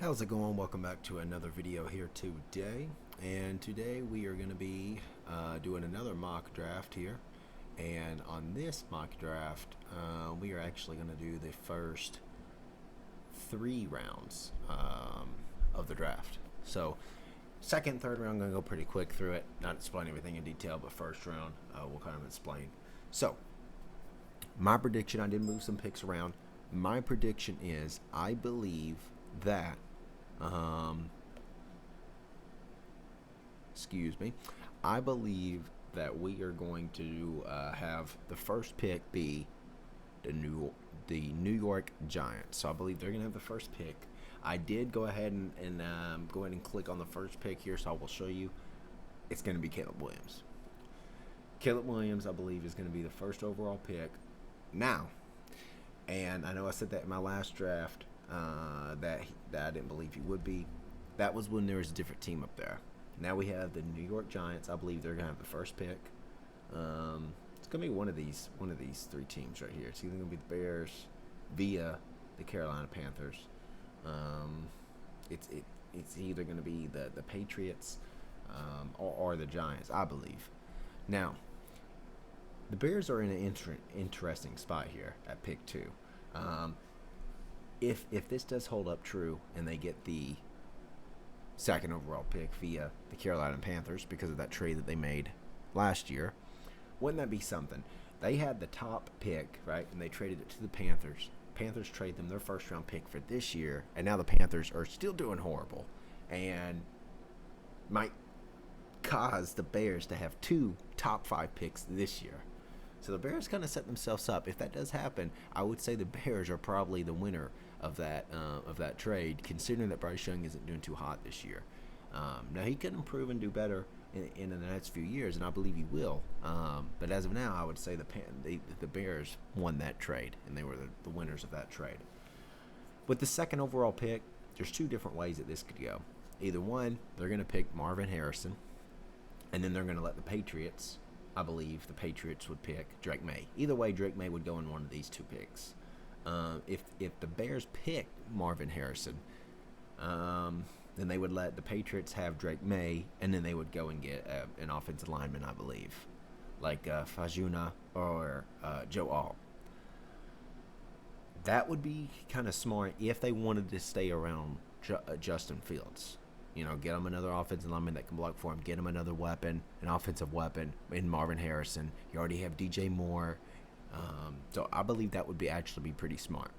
How's it going? Welcome back to another video here today. And today we are going to be doing another mock draft here. And on this mock draft, we are actually going to do the first 3 rounds of the draft. So, second, third round, I'm going to go pretty quick through it. Not explain everything in detail, but first round, we'll kind of explain. So, my prediction, I did move some picks around. My prediction is I believe that excuse me, I believe that we are going to have the first pick be the New York Giants. So I believe they're going to have the first pick. I did go ahead and go ahead and click on the first pick here, so I will show you. It's going to be Caleb Williams. Caleb Williams, I believe, is going to be the first overall pick. Now, and I know I said that in my last draft, that I didn't believe he would be. That was when there was a different team up there. Now we have the New York Giants. I believe they're gonna have the first pick. It's gonna be one of these 3 teams right here. It's either gonna be the Bears via the Carolina Panthers. It's either gonna be the Patriots or the Giants, I believe. Now, the Bears are in an interesting spot here at pick 2. If this does hold up true and they get the second overall pick via the Carolina Panthers because of that trade that they made last year, wouldn't that be something? They had the top pick, right, and they traded it to the Panthers. Panthers trade them their first round pick for this year, and now the Panthers are still doing horrible and might cause the Bears to have 2 top 5 picks this year. So the Bears kind of set themselves up. If that does happen, I would say the Bears are probably the winner of that trade, considering that Bryce Young isn't doing too hot this year. Now he could improve and do better in the next few years, and I believe he will. But as of now, I would say the Bears won that trade, and they were the winners of that trade. With the second overall pick, there's 2 different ways that this could go. Either one, they're going to pick Marvin Harrison, and then they're going to let the Patriots. I believe the Patriots would pick Drake May. Either way, Drake May would go in one of these 2 picks. If the Bears pick Marvin Harrison, then they would let the Patriots have Drake May, and then they would go and get an offensive lineman, I believe, like Fajuna or Joe All. That would be kind of smart if they wanted to stay around Justin Fields. You know, get him another offensive lineman that can block for him. Get him another weapon, an offensive weapon in Marvin Harrison. You already have DJ Moore. So I believe that would actually be pretty smart.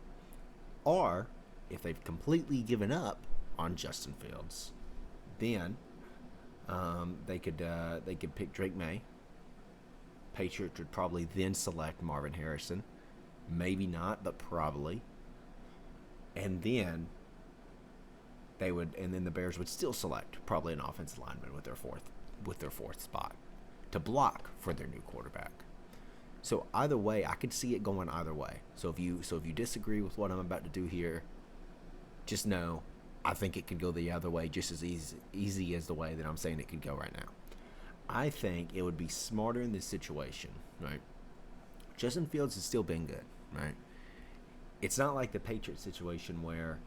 Or, if they've completely given up on Justin Fields, then they could pick Drake May. Patriots would probably then select Marvin Harrison. Maybe not, but probably. And then the Bears would still select probably an offensive lineman with their fourth spot to block for their new quarterback. So either way, I could see it going either way. So if you disagree with what I'm about to do here, just know I think it could go the other way just as easy as the way that I'm saying it could go right now. I think it would be smarter in this situation, right? Justin Fields has still been good, right? It's not like the Patriots situation where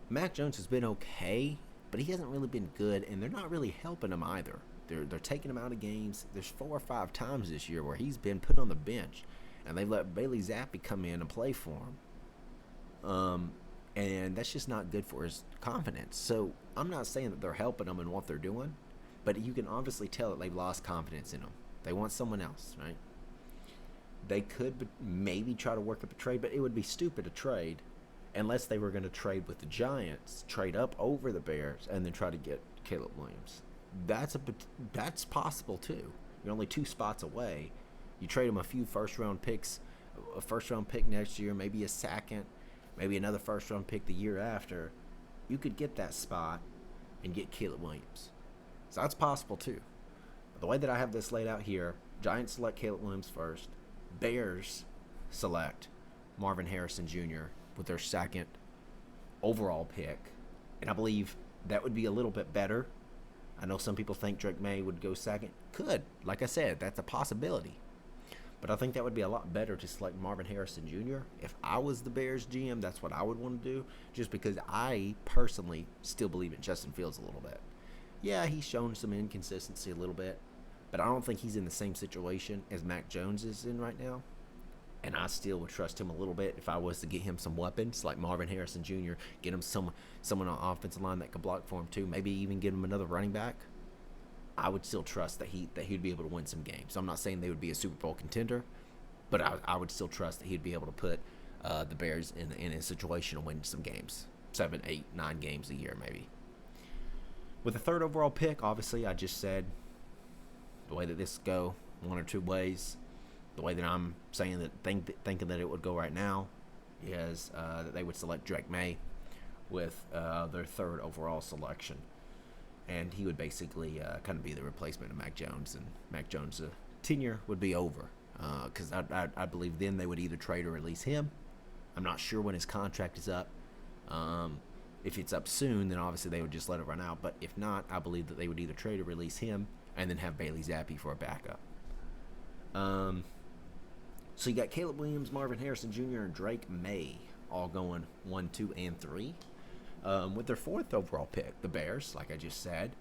Mac Jones has been okay, but he hasn't really been good, and they're not really helping him either. They're taking him out of games. There's 4 or 5 times this year where he's been put on the bench, and they've let Bailey Zappi come in and play for him. And that's just not good for his confidence. So I'm not saying that they're helping him in what they're doing, but you can obviously tell that they've lost confidence in him. They want someone else, right? They could maybe try to work up a trade, but it would be stupid to trade unless they were going to trade with the Giants, trade up over the Bears, and then try to get Caleb Williams. That's possible too. You're only 2 spots away. You trade them a few first-round picks, a first-round pick next year, maybe a second, maybe another first-round pick the year after. You could get that spot and get Caleb Williams. So that's possible too. But the way that I have this laid out here, Giants select Caleb Williams first. Bears select Marvin Harrison Jr. with their second overall pick. And I believe that would be a little bit better. I know some people think Drake May would go second. Could. Like I said, that's a possibility. But I think that would be a lot better to select Marvin Harrison Jr. If I was the Bears GM, that's what I would want to do, just because I personally still believe in Justin Fields a little bit. Yeah, he's shown some inconsistency a little bit, but I don't think he's in the same situation as Mac Jones is in right now. And I still would trust him a little bit if I was to get him some weapons like Marvin Harrison Jr., get him someone on offensive line that could block for him too, maybe even get him another running back. I would still trust that he'd be able to win some games. I'm not saying they would be a Super Bowl contender, but I would still trust that he'd be able to put the Bears in a situation to win some games, 7, 8, 9 games a year maybe. With the third overall pick, obviously I just said the way that this go, one or two ways. The way that I'm saying that, thinking that it would go right now, is that they would select Drake May with their third overall selection, and he would basically kind of be the replacement of Mac Jones, and Mac Jones' tenure would be over, because I believe then they would either trade or release him. I'm not sure when his contract is up. If it's up soon, then obviously they would just let it run out. But if not, I believe that they would either trade or release him, and then have Bailey Zappi for a backup. So you got Caleb Williams, Marvin Harrison Jr., and Drake May all going 1, 2, and 3. With their fourth overall pick, the Bears, like I just said,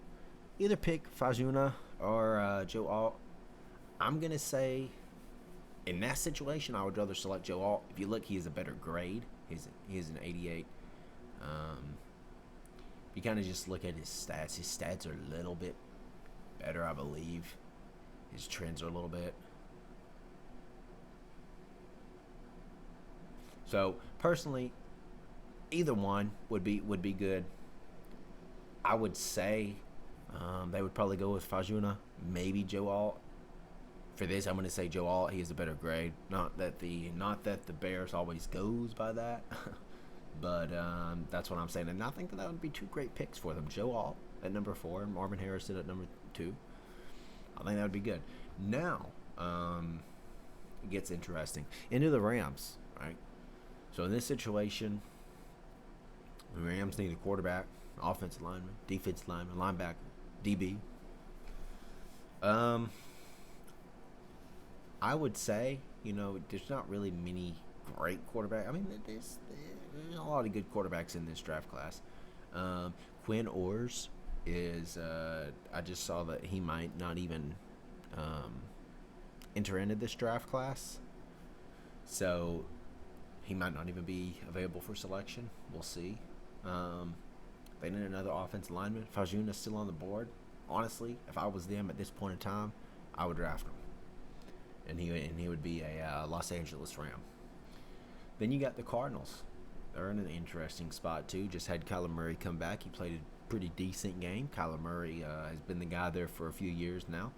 either pick Fajuna or Joe Alt. I'm going to say in that situation, I would rather select Joe Alt. If you look, he has a better grade. He's an 88. You kind of just look at his stats are a little bit better, I believe. His trends are a little bit. So personally, either one would be good. I would say they would probably go with Fajuna, maybe Joe Alt. For this, I'm going to say Joe Alt. He has a better grade. Not that the Bears always goes by that, but that's what I'm saying. And I think that would be two great picks for them. Joe Alt at number 4, Marvin Harrison at number 2. I think that would be good. Now it gets interesting. Into the Rams, right? So in this situation, the Rams need a quarterback, offensive lineman, defensive lineman, linebacker, DB. I would say, there's not really many great quarterbacks. I mean, there's a lot of good quarterbacks in this draft class. Quinn Ewers is, I just saw that he might not even enter into this draft class. So he might not even be available for selection. We'll see. They need another offensive lineman. Fajuna's still on the board. Honestly, if I was them at this point in time, I would draft him. And he would be a Los Angeles Ram. Then you got the Cardinals. They're in an interesting spot, too. Just had Kyler Murray come back. He played a pretty decent game. Kyler Murray has been the guy there for a few years now.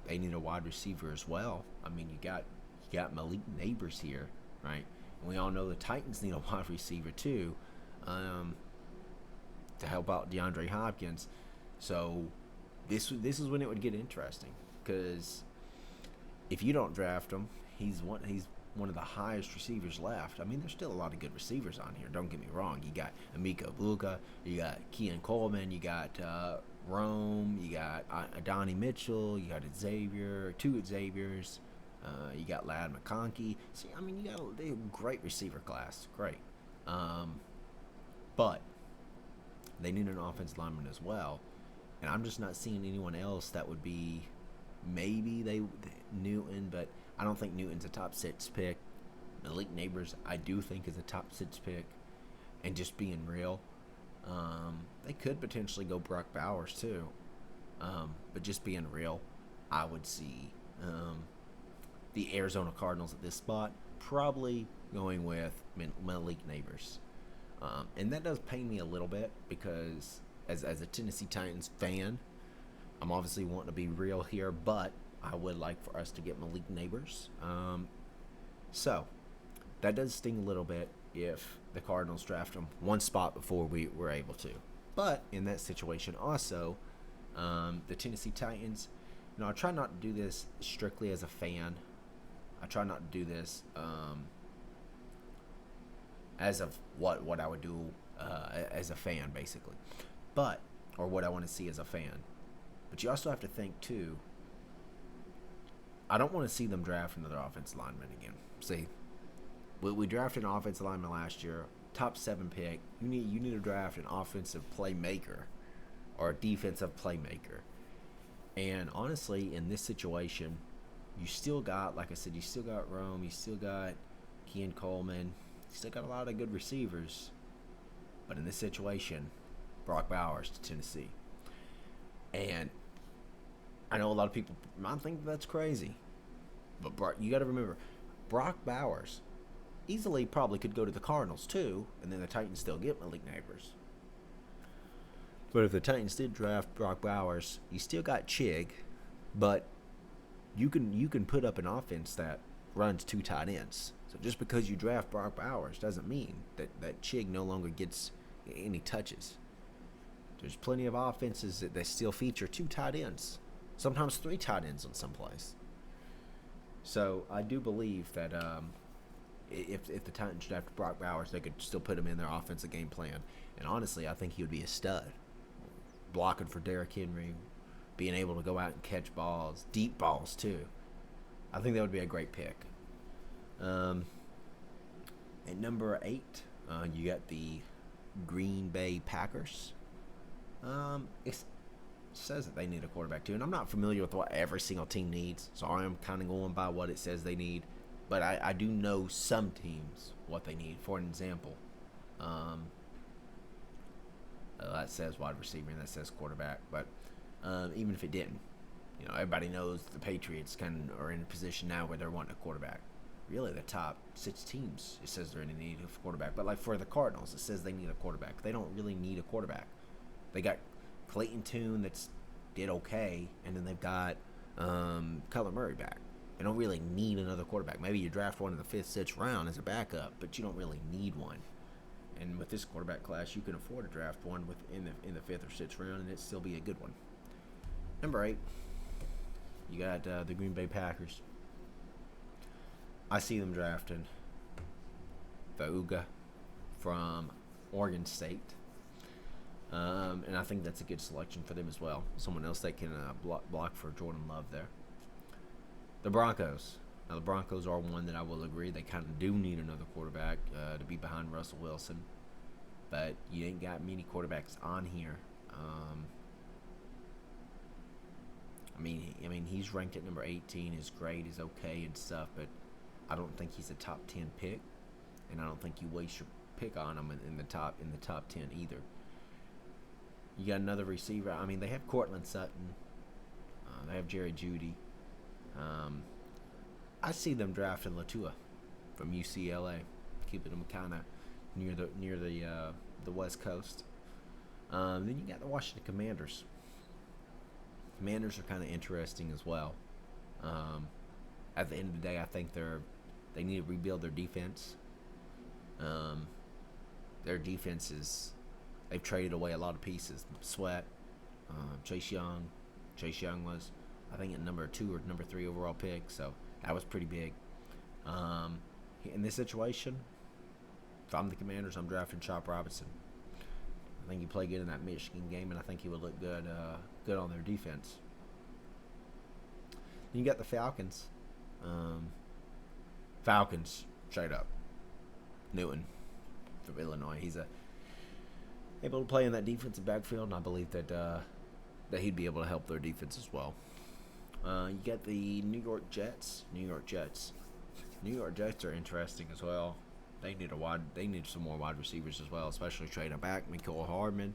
They need a wide receiver as well. I mean, you got Malik Neighbors here, right? And we all know the Titans need a wide receiver too, to help out DeAndre Hopkins. So this is when it would get interesting, because if you don't draft him, he's one of the highest receivers left. I mean, there's still a lot of good receivers on here. Don't get me wrong. You got Emeka Egbuka, you got Keon Coleman, you got Rome, you got Adonai Mitchell, you got two Xaviers. You got Ladd McConkey. See, I mean, you got a great receiver class. Great. But they need an offensive lineman as well. And I'm just not seeing anyone else that would be, maybe Newton, but I don't think Newton's a top 6 pick. Malik Neighbors, I do think, is a top 6 pick. And just being real, they could potentially go Brock Bowers too. But just being real, I would see the Arizona Cardinals at this spot probably going with Malik Neighbors. And that does pain me a little bit, because as a Tennessee Titans fan, I'm obviously wanting to be real here, but I would like for us to get Malik Neighbors. So that does sting a little bit if the Cardinals draft him one spot before we were able to. But in that situation also, the Tennessee Titans, I try not to do this strictly as a fan. I try not to do this as of what I would do as a fan, basically. Or what I want to see as a fan. But you also have to think, too, I don't want to see them draft another offensive lineman again. See, we drafted an offensive lineman last year, top 7 pick. You need to draft an offensive playmaker or a defensive playmaker. And honestly, in this situation, you still got, like I said, you still got Rome, you still got Keon Coleman, you still got a lot of good receivers. But in this situation, Brock Bowers to Tennessee. And I know a lot of people might think that's crazy. But you got to remember, Brock Bowers easily probably could go to the Cardinals too, and then the Titans still get Malik Neighbors. But if the Titans did draft Brock Bowers, you still got Chig, but you can put up an offense that runs 2 tight ends. So just because you draft Brock Bowers doesn't mean that Chig no longer gets any touches. There's plenty of offenses that they still feature 2 tight ends, sometimes 3 tight ends in some place. So I do believe that if the Titans draft Brock Bowers, they could still put him in their offensive game plan. And honestly, I think he would be a stud. Blocking for Derrick Henry, being able to go out and catch balls, deep balls too. I think that would be a great pick. At number 8, you got the Green Bay Packers. It says that they need a quarterback too, and I'm not familiar with what every single team needs, so I am kind of going by what it says they need. But I do know some teams what they need. For an example, that says wide receiver and that says quarterback. But even if it didn't, everybody knows the Patriots kind of are in a position now where they're wanting a quarterback. Really, the top 6 teams, it says they're in need of a quarterback. But like for the Cardinals, it says they need a quarterback. They don't really need a quarterback. They got Clayton Tune did okay, and then they've got Kyler Murray back. They don't really need another quarterback. Maybe you draft one in the 5th, 6th round as a backup, but you don't really need one. And with this quarterback class, you can afford to draft one in the 5th or 6th round, and it still be a good one. Number 8, you got the Green Bay Packers. I see them drafting Fauga from Oregon State. And I think that's a good selection for them as well. Someone else that can block for Jordan Love there. The Broncos. Now, the Broncos are one that I will agree they kind of do need another quarterback to be behind Russell Wilson. But you ain't got many quarterbacks on here. I mean, he's ranked at number 18. His grade is okay and stuff, but I don't think he's a top 10 pick, and I don't think you waste your pick on him in the top 10 either. You got another receiver. I mean, they have Cortland Sutton. They have Jerry Jeudy. I see them drafting Latua from UCLA, keeping them kind of near the West Coast. Then you got the Washington Commanders. Commanders are kind of interesting as well. At the end of the day, I think they need to rebuild their defense. Their defense is, they've traded away a lot of pieces. Sweat, Chase Young. Chase Young was, I think, at number 2 or number 3 overall pick, so that was pretty big. In this situation, if I'm the Commanders, I'm drafting Chop Robinson. I think he played good in that Michigan game, and I think he would look good on their defense. Then you got the Falcons. Falcons, straight up. Newton from Illinois. He's able to play in that defensive backfield, and I believe that he'd be able to help their defense as well. You got the New York Jets. New York Jets are interesting as well. They need some more wide receivers as well, especially trading back Mecole Hardman.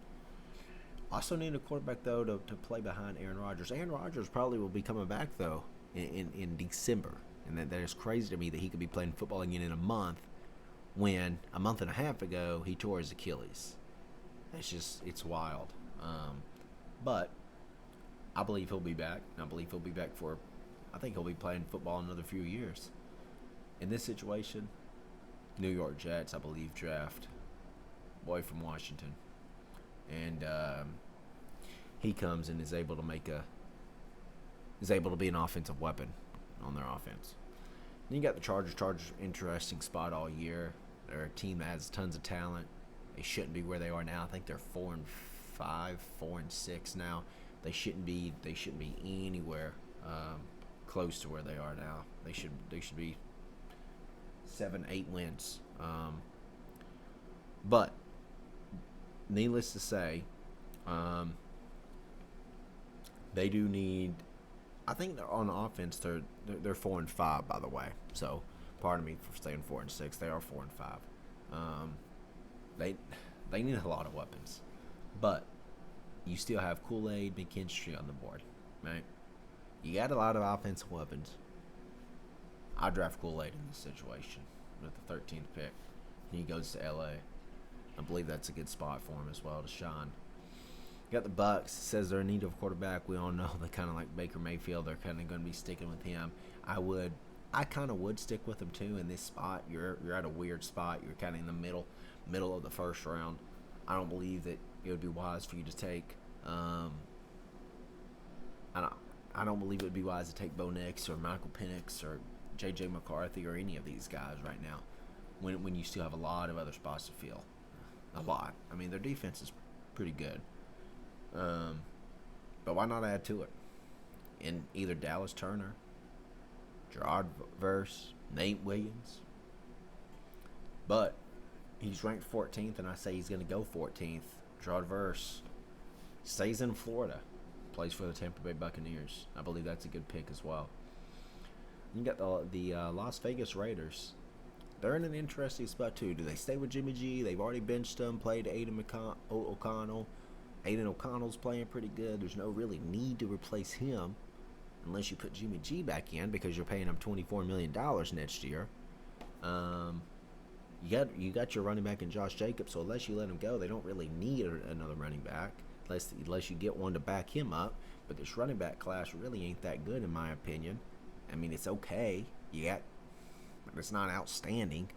Also need a quarterback though to play behind Aaron Rodgers. Aaron Rodgers probably will be coming back though in December, and that is crazy to me that he could be playing football again in a month when a month and a half ago he tore his Achilles. It's wild. But I believe he'll be back. I think he'll be playing football another few years. In this situation, New York Jets, I believe, draft boy from Washington, and he comes and is able to be an offensive weapon on their offense. Then you got the Chargers. Chargers, interesting spot all year. They're a team that has tons of talent. They shouldn't be where they are now. I think they're 4-5, 4-6 now. They shouldn't be anywhere close to where they are now. They should be 7, 8 wins. But needless to say, they do need. I think they're on offense. They're 4-5, by the way. So, pardon me for saying 4-6. They are 4-5. They they need a lot of weapons, but you still have Kool-Aid, McKinstry on the board, right? You got a lot of offensive weapons. I draft Kool-Aid in this situation with the 13th pick. He goes to LA. I believe that's a good spot for him as well to shine. You got the Bucks. Says they're in need of a quarterback. We all know they kind of like Baker Mayfield. They're kind of going to be sticking with him. I kind of would stick with him too in this spot. You're at a weird spot. You're kind of in the middle of the first round. I don't believe that it would be wise for you to take. I don't believe it would be wise to take Bo Nix or Michael Penix or J.J. McCarthy or any of these guys right now when you still have a lot of other spots to fill. A lot. I mean, their defense is pretty good. But why not add to it? In either Dallas Turner, Gerard Verse, Nate Williams. But he's ranked 14th, and I say he's going to go 14th. Gerard Verse stays in Florida, plays for the Tampa Bay Buccaneers. I believe that's a good pick as well. You got the Las Vegas Raiders. They're in an interesting spot too. Do they stay with Jimmy G? They've already benched him, played Aiden O'Connell. Aiden O'Connell's playing pretty good. There's no really need to replace him unless you put Jimmy G back in because you're paying him $24 million next year. You got your running back in Josh Jacobs, so unless you let him go, they don't really need another running back unless you get one to back him up. But this running back class really ain't that good in my opinion. I mean, it's okay. But it's not outstanding.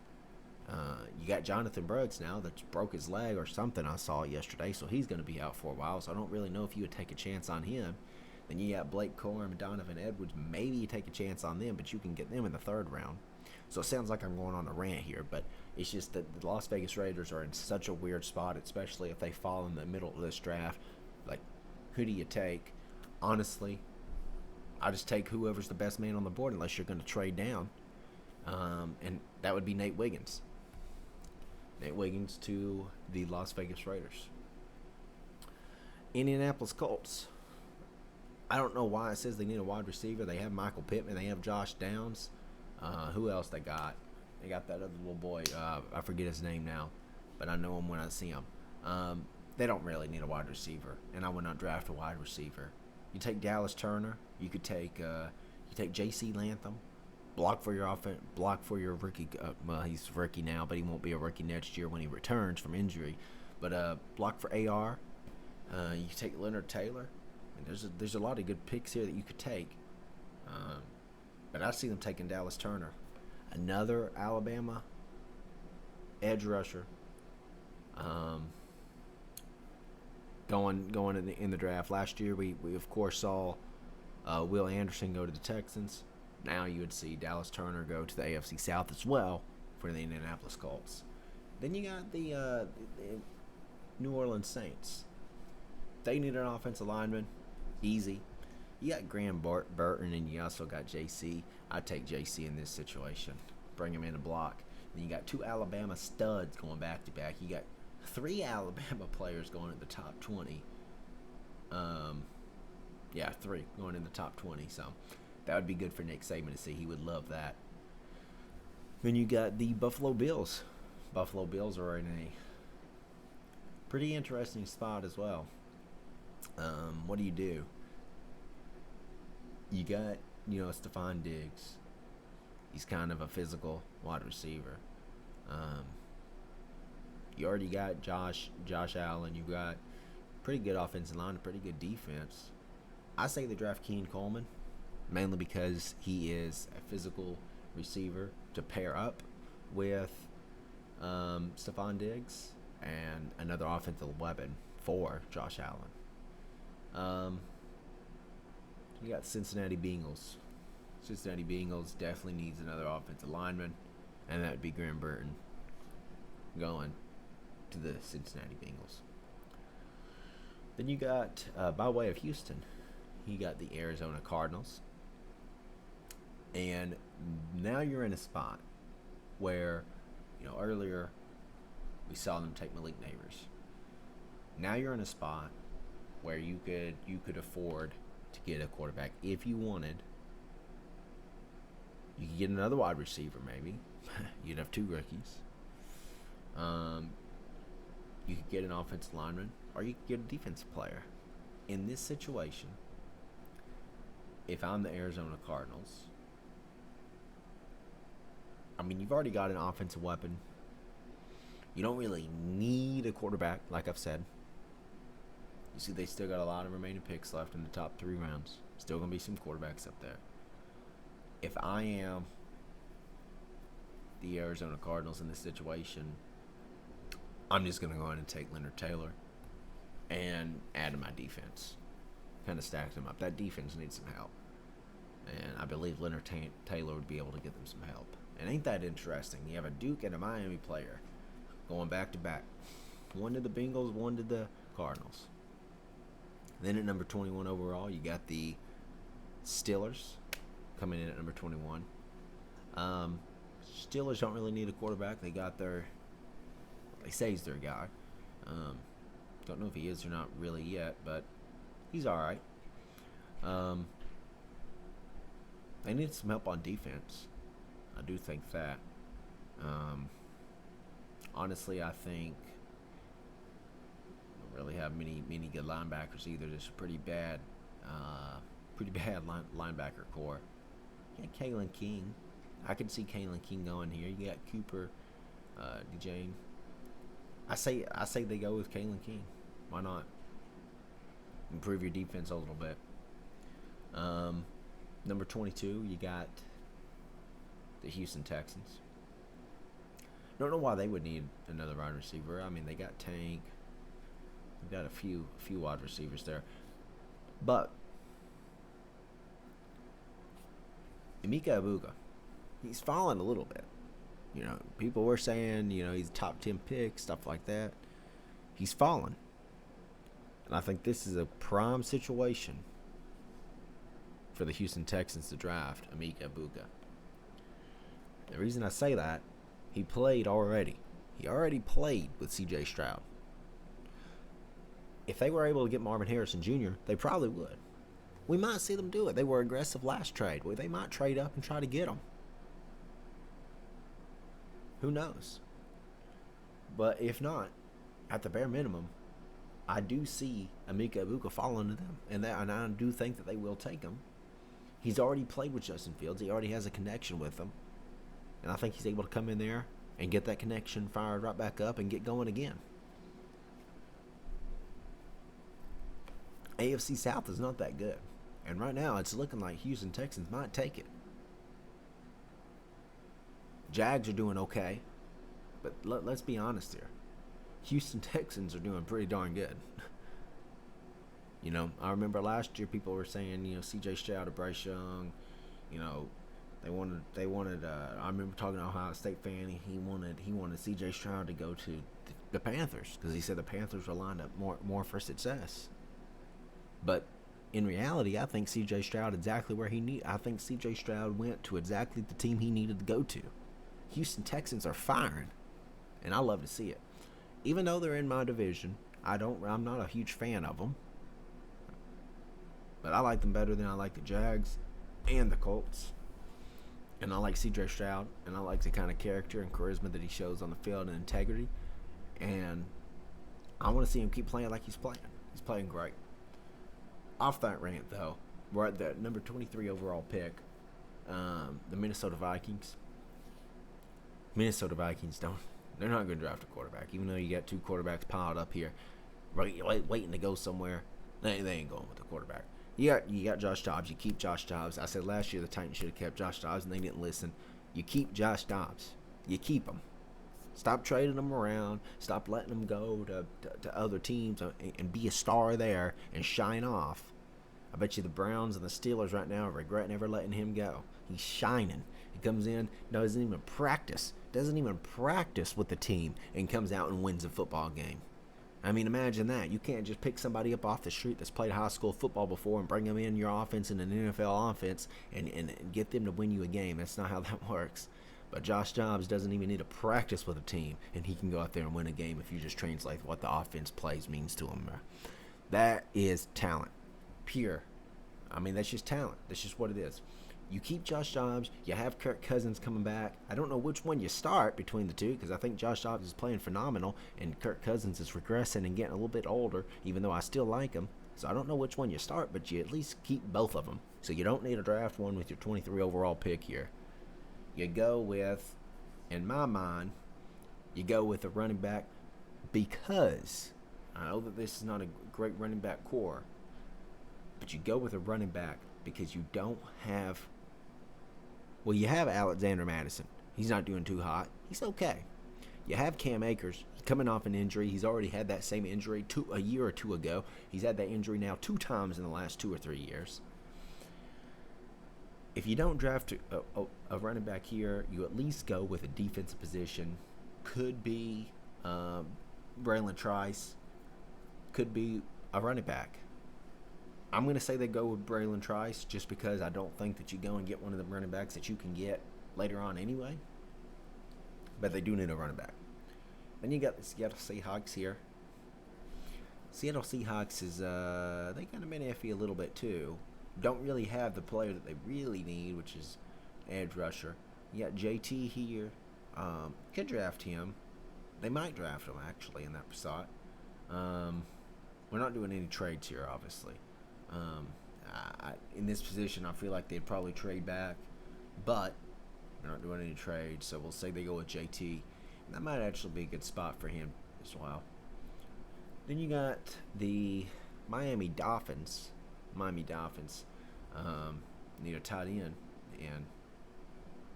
You got Jonathan Brooks now that broke his leg or something I saw yesterday, so he's going to be out for a while. So I don't really know if you would take a chance on him. Then you got Blake Corum and Donovan Edwards. Maybe you take a chance on them, but you can get them in the third round. So it sounds like I'm going on a rant here, but it's just that the Las Vegas Raiders are in such a weird spot, especially if they fall in the middle of this draft. Like, who do you take? Honestly, I just take whoever's the best man on the board unless you're going to trade down. And that would be Nate Wiggins. Nate Wiggins to the Las Vegas Raiders. Indianapolis Colts. I don't know why it says they need a wide receiver. They have Michael Pittman. They have Josh Downs. Who else they got? They got that other little boy. I forget his name now, but I know him when I see him. They don't really need a wide receiver, and I would not draft a wide receiver. You take Dallas Turner. You could take J.C. Latham. Block for your offense. Block for your rookie. Well, he's a rookie now, but he won't be a rookie next year when he returns from injury. But block for AR. You can take Leonard Taylor. I mean, there's a lot of good picks here that you could take. But I see them taking Dallas Turner, another Alabama edge rusher. Going in the draft last year, we of course saw Will Anderson go to the Texans. Now you would see Dallas Turner go to the AFC South as well for the Indianapolis Colts. Then you got the New Orleans Saints. They need an offensive lineman. Easy. You got Graham Burton, and you also got JC. I'd take JC in this situation. Bring him in a block. Then you got 2 Alabama studs going back to back. You got 3 Alabama players going in the top 20. 3 going in the top 20. So that would be good for Nick Saban to see. He would love that. Then you got the Buffalo Bills. Buffalo Bills are in a pretty interesting spot as well. What do? You got, Stephon Diggs. He's kind of a physical wide receiver. You already got Josh Allen. You got pretty good offensive line, a pretty good defense. I say they draft Keen Coleman, mainly because he is a physical receiver to pair up with Stephon Diggs and another offensive weapon for Josh Allen. You got Cincinnati Bengals. Cincinnati Bengals definitely needs another offensive lineman, and that would be Graham Burton going to the Cincinnati Bengals. Then you got, by way of Houston, you got the Arizona Cardinals. And now you're in a spot where, earlier we saw them take Malik Neighbors. Now you're in a spot where you could afford to get a quarterback if you wanted. You could get another wide receiver, maybe. You'd have 2 rookies. You could get an offensive lineman, or you could get a defensive player. In this situation, if I'm the Arizona Cardinals, I mean, you've already got an offensive weapon. You don't really need a quarterback, like I've said. You see, they still got a lot of remaining picks left in the top 3 rounds. Still going to be some quarterbacks up there. If I am the Arizona Cardinals in this situation, I'm just going to go ahead and take Leonard Taylor and add to my defense. Kind of stack them up. That defense needs some help. And I believe Leonard Taylor would be able to get them some help. And ain't that interesting? You have a Duke and a Miami player going back to back. One to the Bengals, one to the Cardinals. Then at number 21 overall, you got the Steelers coming in at number 21. Steelers don't really need a quarterback. They got they say he's their guy. Don't know if he is or not really yet, but he's all right. They need some help on defense. I do think that. Honestly, I think we don't really have many good linebackers either. There's a pretty bad linebacker core. You got Kalen King. I can see Kalen King going here. You got Cooper DeJane. I say they go with Kalen King. Why not? Improve your defense a little bit. Number 22, you got the Houston Texans. Don't know why they would need another wide receiver. I mean, they got Tank. They've got a few wide receivers there. But Emeka Egbuka, he's fallen a little bit. People were saying, he's a top 10 pick, stuff like that. He's fallen. And I think this is a prime situation for the Houston Texans to draft Emeka Egbuka. The reason I say that, he played already. He already played with C.J. Stroud. If they were able to get Marvin Harrison Jr., they probably would. We might see them do it. They were aggressive last trade. Well, they might trade up and try to get him. Who knows? But if not, at the bare minimum, I do see Emeka Egbuka falling to them. And I do think that they will take him. He's already played with Justin Fields. He already has a connection with them. And I think he's able to come in there and get that connection fired right back up and get going again. AFC South is not that good. And right now, it's looking like Houston Texans might take it. Jags are doing okay. But let's be honest here. Houston Texans are doing pretty darn good. I remember last year people were saying, C.J. Stroud or Bryce Young, they wanted. I remember talking to an Ohio State fan. He wanted C.J. Stroud to go to the Panthers because he said the Panthers were lined up more for success. But in reality, I think C.J. Stroud exactly where he need. I think C.J. Stroud went to exactly the team he needed to go to. Houston Texans are firing, and I love to see it. Even though they're in my division, I'm not a huge fan of them. But I like them better than I like the Jags and the Colts. And I like C.J. Stroud, and I like the kind of character and charisma that he shows on the field and integrity. And I want to see him keep playing like he's playing. He's playing great. Off that rant, though, we're at the number 23 overall pick, the Minnesota Vikings. Minnesota Vikings they're not going to draft a quarterback, even though you got 2 quarterbacks piled up here, waiting to go somewhere. They ain't going with the quarterback. You got Josh Dobbs. You keep Josh Dobbs. I said last year the Titans should have kept Josh Dobbs, and they didn't listen. You keep Josh Dobbs. You keep him. Stop trading them around. Stop letting them go to other teams and be a star there and shine off. I bet you the Browns and the Steelers right now regret never letting him go. He's shining. He comes in, doesn't even practice with the team, and comes out and wins a football game. I mean, imagine that. You can't just pick somebody up off the street that's played high school football before and bring them in your offense in an NFL offense and get them to win you a game. That's not how that works. But Josh Dobbs doesn't even need to practice with a team, and he can go out there and win a game if you just translate what the offense plays means to him. That is talent. Pure. I mean, that's just talent. That's just what it is. You keep Josh Dobbs. You have Kirk Cousins coming back. I don't know which one you start between the two because I think Josh Dobbs is playing phenomenal and Kirk Cousins is regressing and getting a little bit older, even though I still like him. So I don't know which one you start, but you at least keep both of them. So you don't need to draft one with your 23 overall pick here. You go with, in my mind, you go with a running back because I know that this is not a great running back core, but you go with a running back because you don't have. Well, you have Alexander Madison. He's not doing too hot. He's okay. You have Cam Akers. He's coming off an injury. He's already had that same injury a year or two ago. He's had that injury now 2 times in the last 2 or 3 years. If you don't draft a running back here, you at least go with a defensive position. Could be Braylon Trice. Could be a running back. I'm going to say they go with Braylon Trice just because I don't think that you go and get one of the running backs that you can get later on anyway. But they do need a running back. Then you got the Seattle Seahawks here. Seattle Seahawks is, they kind of been iffy a little bit too. Don't really have the player that they really need, which is edge rusher. You got JT here. Could draft him. They might draft him, actually, in that spot. We're not doing any trades here, obviously. In this position, I feel like they'd probably trade back, but we're not doing any trades, so we'll say they go with JT. And that might actually be a good spot for him as well. Then you got the Miami Dolphins. Need a tight end, and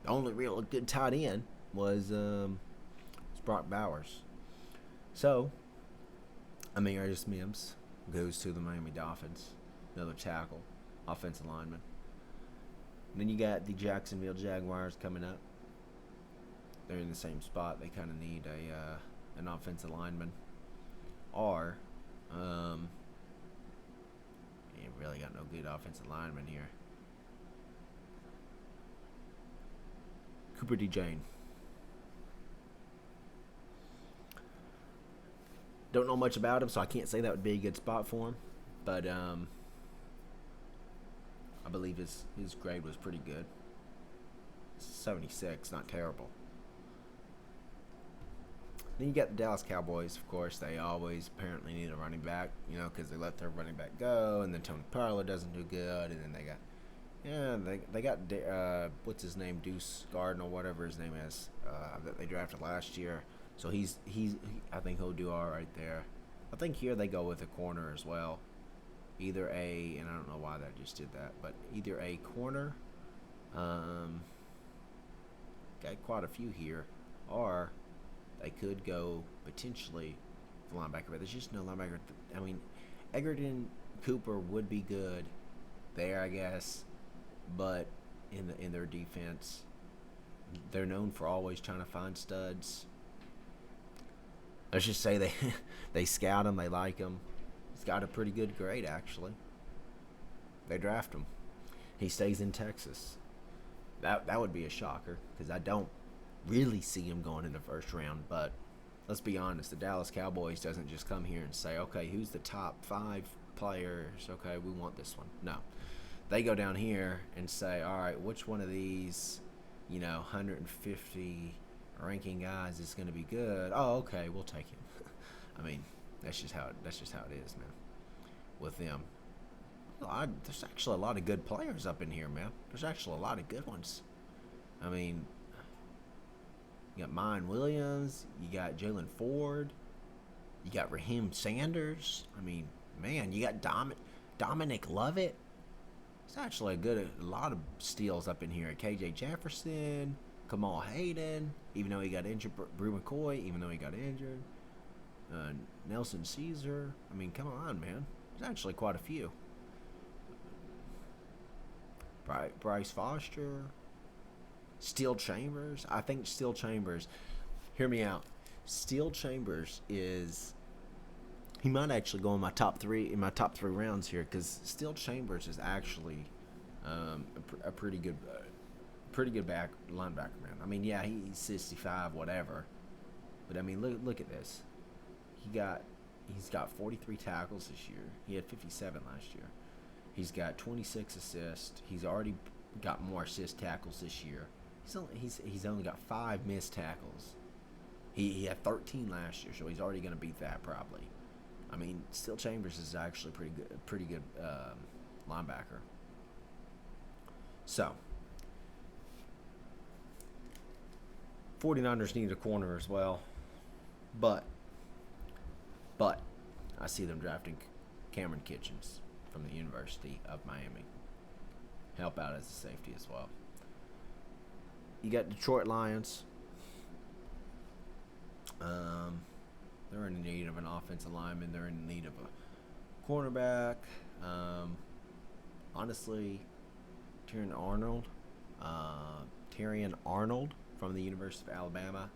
the only real good tight end was Brock Bowers. So, Amarius Mims goes to the Miami Dolphins. Another tackle, offensive lineman. And then you got the Jacksonville Jaguars coming up. They're in the same spot. They kind of need an offensive lineman. Or, you really got no good offensive lineman here. Cooper DeJean. Don't know much about him, so I can't say that would be a good spot for him. But I believe his grade was pretty good. 76, not terrible. Then you got the Dallas Cowboys, of course. They always apparently need a running back, because they let their running back go, and then Tony Pollard doesn't do good, and then they got what's his name, Deuce Gardner, whatever his name is, that they drafted last year. So he's I think he'll do all right there. I think here they go with a corner as well. Either and I don't know why that just did that, but either a corner, got quite a few here, or they could go potentially the linebacker, but there's just no linebacker. I mean, Egerton Cooper would be good there, I guess, but in their defense, they're known for always trying to find studs. Let's just say they scout him, they like him. He's got a pretty good grade, actually. They draft him. He stays in Texas. That would be a shocker, because I don't really see him going in the first round. But let's be honest, the Dallas Cowboys doesn't just come here and say, okay, who's the top 5 players? Okay, we want this one. No. They go down here and say, all right, which one of these, 150 ranking guys is going to be good? Oh, okay, we'll take him. I mean, that's just how it is, man. With them, there's actually a lot of good players up in here, man. There's actually a lot of good ones. I mean, you got Mine Williams, you got Jalen Ford, you got Raheem Sanders. I mean, man, you got Dominic Lovett. It's actually a lot of steals up in here. KJ Jefferson, Kamal Hayden, even though he got injured. Brew McCoy, even though he got injured. Nelson Caesar. I mean, come on, man. There's actually quite a few. Bryce Foster. Steel Chambers. I think Steel Chambers, hear me out. Steel Chambers is He might actually go in my top three rounds here because Steel Chambers is actually a pretty good back linebacker, man. I mean, yeah, he's 65, whatever, but I mean, look at this. He's got 43 tackles this year. He had 57 last year. He's got 26 assists. He's already got more assist tackles this year. He's only got 5 missed tackles. He had 13 last year, so he's already going to beat that probably. I mean, Steel Chambers is actually pretty good linebacker. So, 49ers need a corner as well, but I see them drafting Cameron Kitchens from the University of Miami. Help out as a safety as well. You got Detroit Lions. They're in need of an offensive lineman. They're in need of a cornerback. Honestly, Terrion Arnold from the University of Alabama,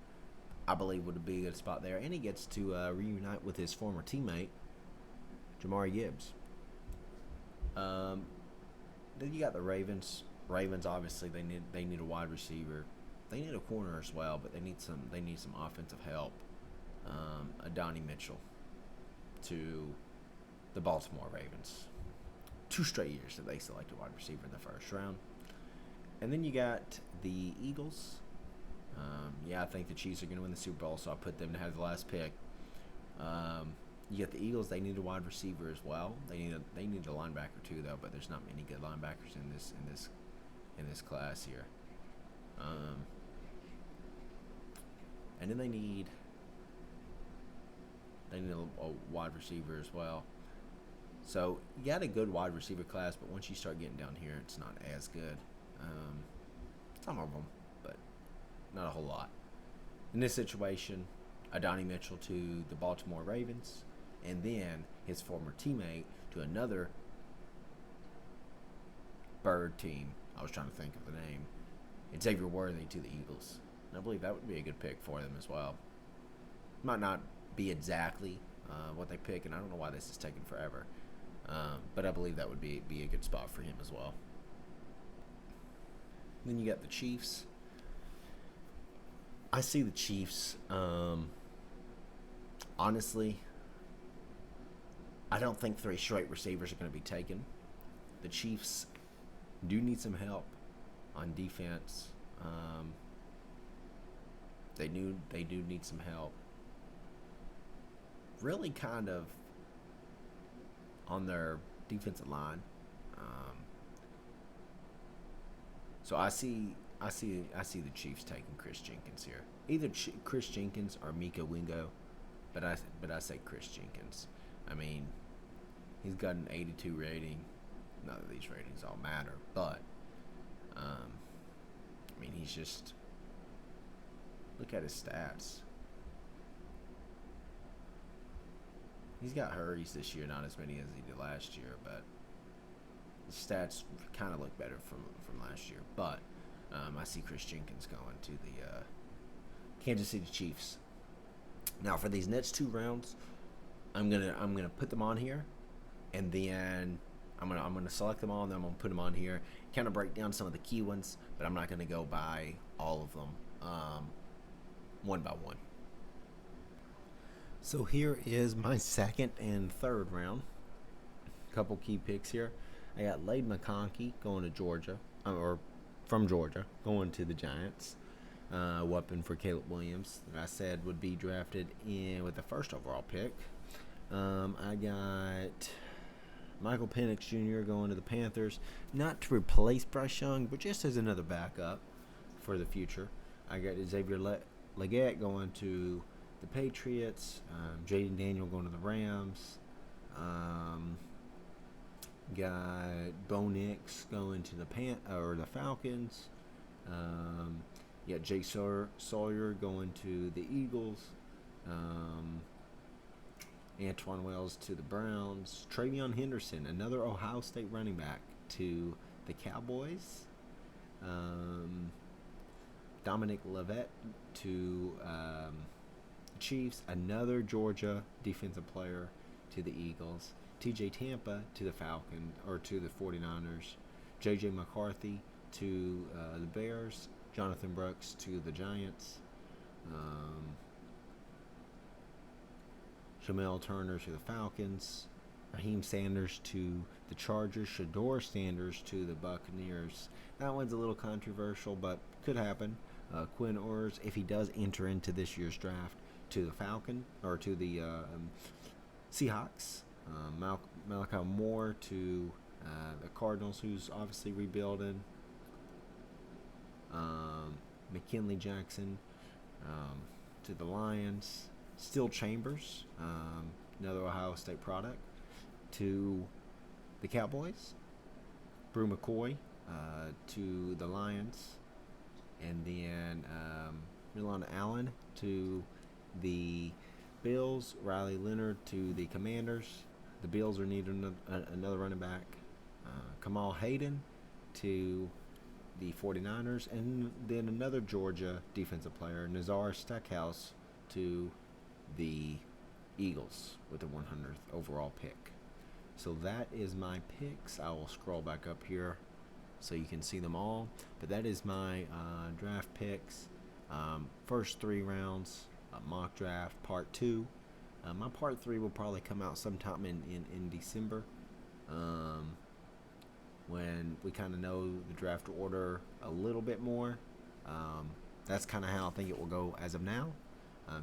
I believe would be a good spot there. And he gets to reunite with his former teammate, Jamari Gibbs. Then you got the Ravens. Ravens obviously they need a wide receiver. They need a corner as well, but they need some offensive help. Adonai Mitchell to the Baltimore Ravens. 2 straight years that they selected wide receiver in the first round. And then you got the Eagles. I think the Chiefs are going to win the Super Bowl, so I put them to have the last pick. You got the Eagles. They need a wide receiver as well. They need a linebacker too, though. But there's not many good linebackers in this class here. And then they need a wide receiver as well. So you got a good wide receiver class, but once you start getting down here, it's not as good. Some of them, but not a whole lot. In this situation, Adonai Mitchell to the Baltimore Ravens, and then his former teammate to another bird team. I was trying to think of the name. And Xavier Worthy to the Eagles. And I believe that would be a good pick for them as well. Might not be exactly what they pick, and I don't know why this is taking forever. But I believe that would be a good spot for him as well. Then you got the Chiefs. I see the Chiefs. Honestly, I don't think 3 straight receivers are going to be taken. The Chiefs do need some help on defense. They do need some help. Really, kind of on their defensive line. So I see the Chiefs taking Chris Jenkins here. Either Chris Jenkins or Mika Wingo, but I say Chris Jenkins. I mean, he's got an 82 rating. None of these ratings all matter, but I mean, he's just, look at his stats. He's got hurries this year, not as many as he did last year, but his stats kind of look better from last year. But I see Chris Jenkins going to the Kansas City Chiefs. Now for these next 2 rounds, I'm gonna put them on here, and then I'm gonna select them all, and then I'm gonna put them on here. Kind of break down some of the key ones, but I'm not gonna go by all of them one by one. So here is my second and third round. Couple key picks here. I got Lade McConkey going to Georgia, or from Georgia, going to the Giants. Weapon for Caleb Williams that I said would be drafted in with the first overall pick. I got Michael Penix Jr. going to the Panthers, not to replace Bryce Young, but just as another backup for the future. I got Xavier Legette going to the Patriots. Jaden Daniel going to the Rams. Got Bo Nix going to the Falcons. You got Jake Sawyer going to the Eagles. Antoine Wells to the Browns. Travion Henderson, another Ohio State running back, to the Cowboys. Dominic Levitt to Chiefs, another Georgia defensive player to the Eagles, TJ Tampa to the to the 49ers, JJ McCarthy to the Bears, Jonathan Brooks to the Giants, Jamel Turner to the Falcons, Raheem Sanders to the Chargers, Shador Sanders to the Buccaneers. That one's a little controversial, but could happen. Quinn Ewers, if he does enter into this year's draft, to the Seahawks. Malachi Moore to the Cardinals, who's obviously rebuilding. McKinley Jackson to the Lions. Still Chambers, another Ohio State product, to the Cowboys. Brew McCoy to the Lions. And then Milon Allen to the Bills. Riley Leonard to the Commanders. The Bills are needing another running back. Kamal Hayden to the 49ers. And then another Georgia defensive player, Nazar Stackhouse, to the Eagles with the 100th overall pick. So that is my picks. I will scroll back up here so you can see them all. But that is my draft picks. First 3 rounds, mock draft, part 2. My part 3 will probably come out sometime in December, when we kind of know the draft order a little bit more. That's kind of how I think it will go as of now.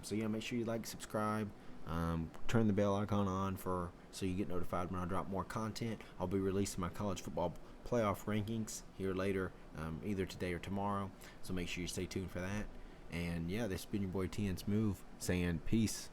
So yeah, make sure you like, subscribe, turn the bell icon on so you get notified when I drop more content. I'll be releasing my college football playoff rankings here later, either today or tomorrow. So make sure you stay tuned for that. And yeah, this has been your boy TN Smooth saying peace.